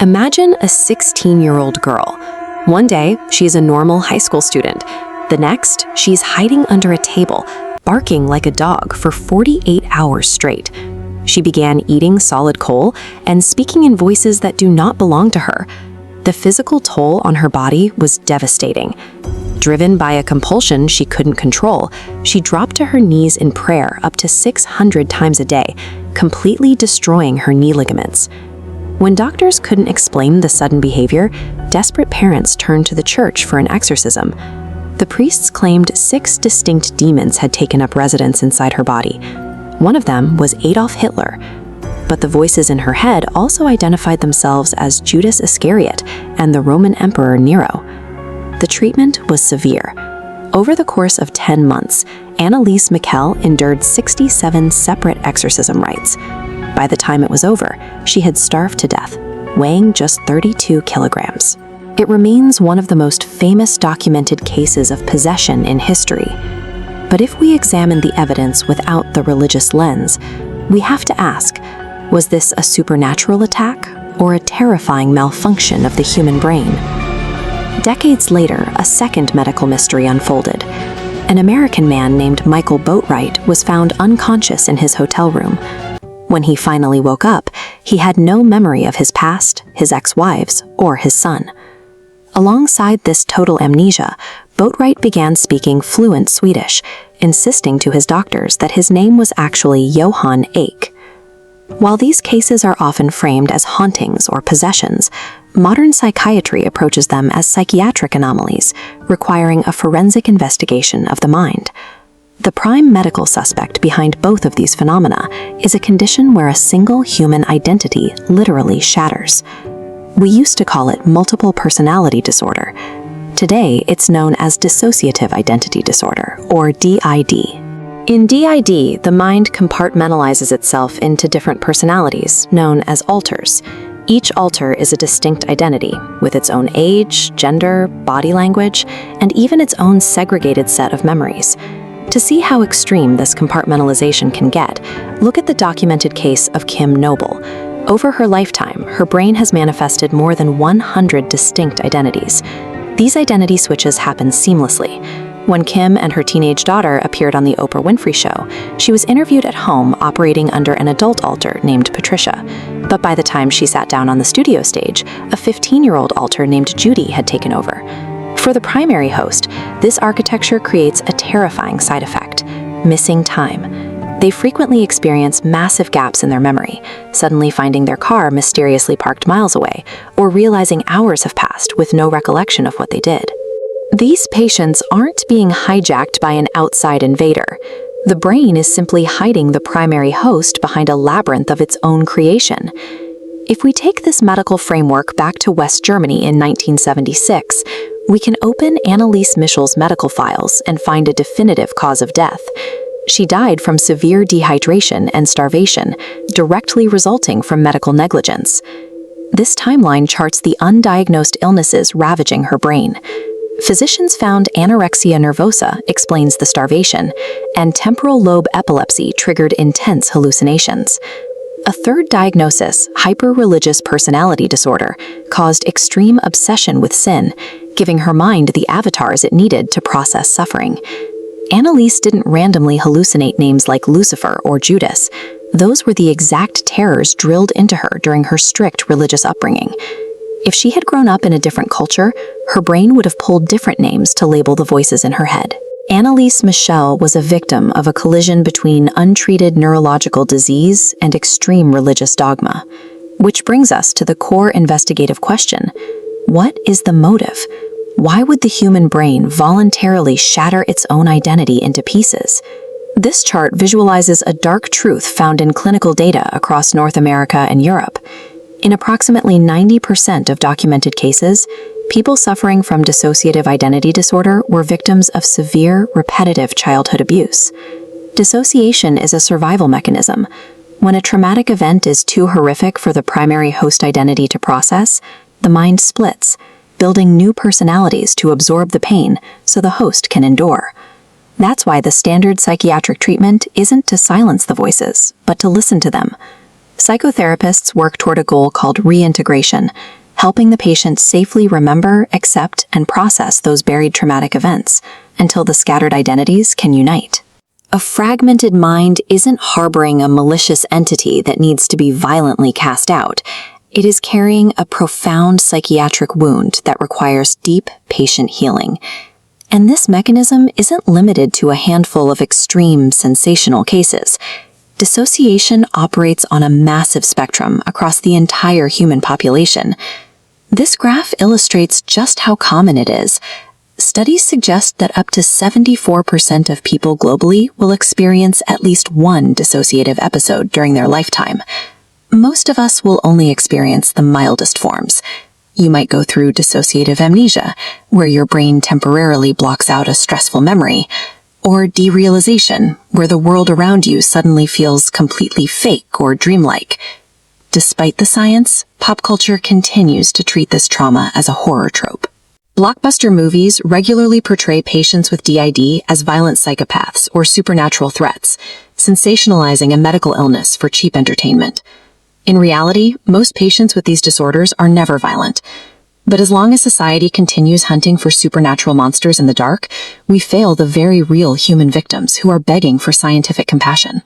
Imagine a 16-year-old girl. One day, she's a normal high school student. The next, she's hiding under a table, barking like a dog for 48 hours straight. She began eating solid coal and speaking in voices that do not belong to her. The physical toll on her body was devastating. Driven by a compulsion she couldn't control, she dropped to her knees in prayer up to 600 times a day, completely destroying her knee ligaments. When doctors couldn't explain the sudden behavior, desperate parents turned to the church for an exorcism. The priests claimed 6 distinct demons had taken up residence inside her body. One of them was Adolf Hitler, but the voices in her head also identified themselves as Judas Iscariot and the Roman Emperor Nero. The treatment was severe. Over the course of 10 months, Anneliese Michel endured 67 separate exorcism rites. By the time it was over, she had starved to death, weighing just 32 kilograms. It remains one of the most famous documented cases of possession in history. But if we examine the evidence without the religious lens, we have to ask, was this a supernatural attack or a terrifying malfunction of the human brain? Decades later, a second medical mystery unfolded. An American man named Michael Boatwright was found unconscious in his hotel room. When he finally woke up, he had no memory of his past, his ex-wives, or his son. Alongside this total amnesia, Boatwright began speaking fluent Swedish, insisting to his doctors that his name was actually Johan Ek. While these cases are often framed as hauntings or possessions, modern psychiatry approaches them as psychiatric anomalies, requiring a forensic investigation of the mind. The prime medical suspect behind both of these phenomena is a condition where a single human identity literally shatters. We used to call it multiple personality disorder. Today, it's known as dissociative identity disorder, or DID. In DID, the mind compartmentalizes itself into different personalities, known as alters. Each alter is a distinct identity, with its own age, gender, body language, and even its own segregated set of memories. To see how extreme this compartmentalization can get, look at the documented case of Kim Noble. Over her lifetime, her brain has manifested more than 100 distinct identities. These identity switches happen seamlessly. When Kim and her teenage daughter appeared on The Oprah Winfrey Show, she was interviewed at home operating under an adult alter named Patricia. But by the time she sat down on the studio stage, a 15-year-old alter named Judy had taken over. For the primary host, this architecture creates a terrifying side effect: missing time. They frequently experience massive gaps in their memory, suddenly finding their car mysteriously parked miles away, or realizing hours have passed with no recollection of what they did. These patients aren't being hijacked by an outside invader. The brain is simply hiding the primary host behind a labyrinth of its own creation. If we take this medical framework back to West Germany in 1976, we can open Anneliese Michel's medical files and find a definitive cause of death. She died from severe dehydration and starvation, directly resulting from medical negligence. This timeline charts the undiagnosed illnesses ravaging her brain. Physicians found anorexia nervosa explains the starvation, and temporal lobe epilepsy triggered intense hallucinations. A third diagnosis, hyper-religious personality disorder, caused extreme obsession with sin, giving her mind the avatars it needed to process suffering. Anneliese didn't randomly hallucinate names like Lucifer or Judas. Those were the exact terrors drilled into her during her strict religious upbringing. If she had grown up in a different culture, her brain would have pulled different names to label the voices in her head. Anneliese Michel was a victim of a collision between untreated neurological disease and extreme religious dogma. Which brings us to the core investigative question: what is the motive? Why would the human brain voluntarily shatter its own identity into pieces? This chart visualizes a dark truth found in clinical data across North America and Europe. In approximately 90% of documented cases, people suffering from dissociative identity disorder were victims of severe, repetitive childhood abuse. Dissociation is a survival mechanism. When a traumatic event is too horrific for the primary host identity to process, the mind splits, building new personalities to absorb the pain so the host can endure. That's why the standard psychiatric treatment isn't to silence the voices, but to listen to them. Psychotherapists work toward a goal called reintegration, helping the patient safely remember, accept, and process those buried traumatic events until the scattered identities can unite. A fragmented mind isn't harboring a malicious entity that needs to be violently cast out. It is carrying a profound psychiatric wound that requires deep patient healing. And this mechanism isn't limited to a handful of extreme, sensational cases. Dissociation operates on a massive spectrum across the entire human population. This graph illustrates just how common it is. Studies suggest that up to 74% of people globally will experience at least one dissociative episode during their lifetime. Most of us will only experience the mildest forms. You might go through dissociative amnesia, where your brain temporarily blocks out a stressful memory, or derealization, where the world around you suddenly feels completely fake or dreamlike. Despite the science, pop culture continues to treat this trauma as a horror trope. Blockbuster movies regularly portray patients with DID as violent psychopaths or supernatural threats, sensationalizing a medical illness for cheap entertainment. In reality, most patients with these disorders are never violent. But as long as society continues hunting for supernatural monsters in the dark, we fail the very real human victims who are begging for scientific compassion.